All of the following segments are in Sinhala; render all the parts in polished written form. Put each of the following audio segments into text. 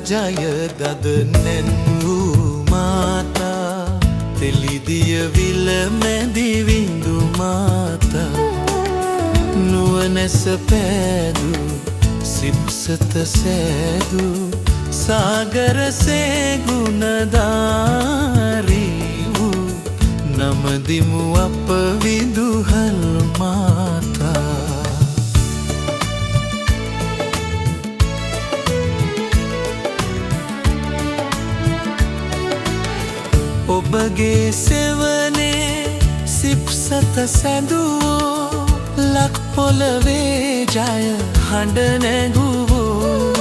ජය දද නැන්වූ මාතා තෙලිදිය විල මැදි විඳු මාතා නුවණැස පෑදු සිප්සත සෑදු සාගරසේ ගුණධාරී වූ නමදිමු අප විදුහල් මාතා ඔබගේ සෙවනේ සිප්සත සැදුවෝ ලක් පොළවේ ජය හඬ නැගුවෝ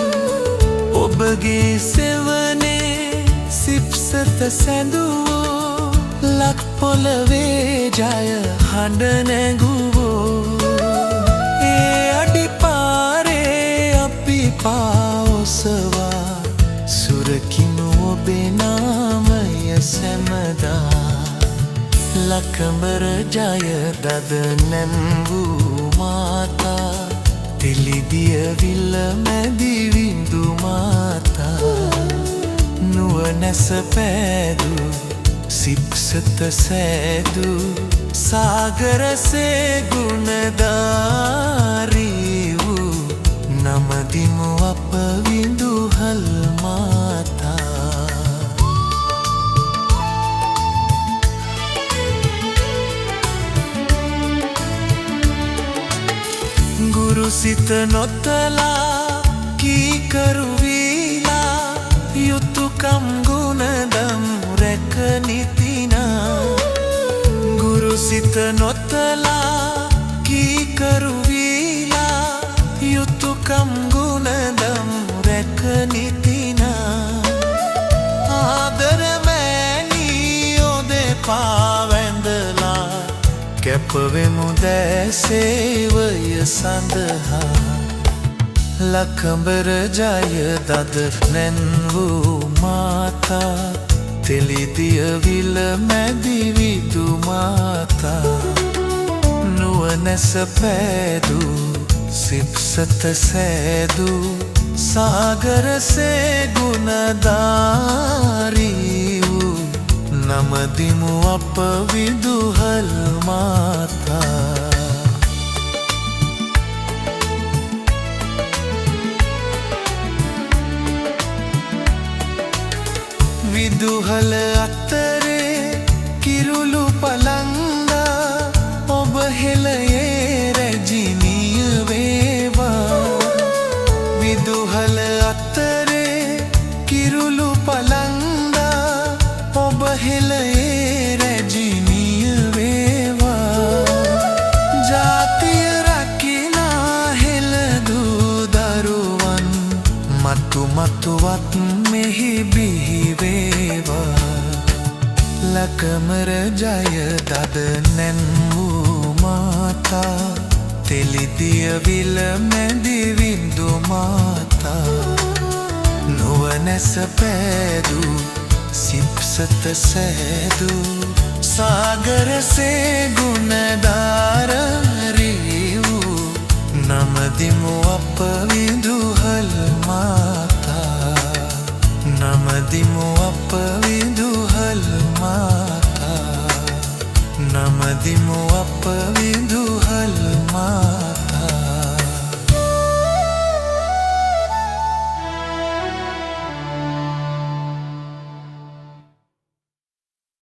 ඔබගේ සෙවනේ සිප්සත සැදුවෝ ලක් පොළවේ ජය හඬ නැගුවෝ ඒ අඩිපාරේ අපි පාඔසවා සුරකිමු ඔබේ නාමය සැමදා ලකඹර ජය දද නැන්වූ මාතා තෙලිදිය විල මැදි විඳු මාතා නුවණැස පෑදු සිප්සත සෑදු සාගරසේ ගුණධාරී වූ නමදිමු අප විදුහල් මාතා ගුරු සිත නොතලා කීකරු වීලා යුතුයකම් ගුණදම් රැක නිතිනා ගුරු සිත නොතලා කීකරු වීලා යුතුයකම් ගුණදම් රැක නිතිනා ආදර මෑණී ඔදෙපා වැඳලා කැපවෙමු දැසේවය සඳහා ලකඹර ජය දද නැන්වූ මාතා තෙලිදිය විල මැදි විදු මාතා නුවණැස පෑදු සිප්සත සෑදු සාගරසේ ගුණධාරී වූ නමදිමු අප විදුහල් මාතා විදුහල අතරේ කිරුළු පලංගා ඔබ හෙළයේ රැජිනිය වේවා විදුහල අතරේ කිරුළු පලංගා ඔබ හෙළයේ රැජිනිය වේවා ජාතිය රකිනා හෙළදූ දරුවන් මතු මතුවත් මෙහි බිහි වේවා ලකමර ජය දද නැන්වූ මාතා තෙලිදිය විල මැදි විඳු මාතා නුවණැස පෑදු සිප්සත සෑදු සාගරසේ ගුණධාරී වූ නමදිමු අප විදුහල් මාතා නමදිමු අප විදුහල්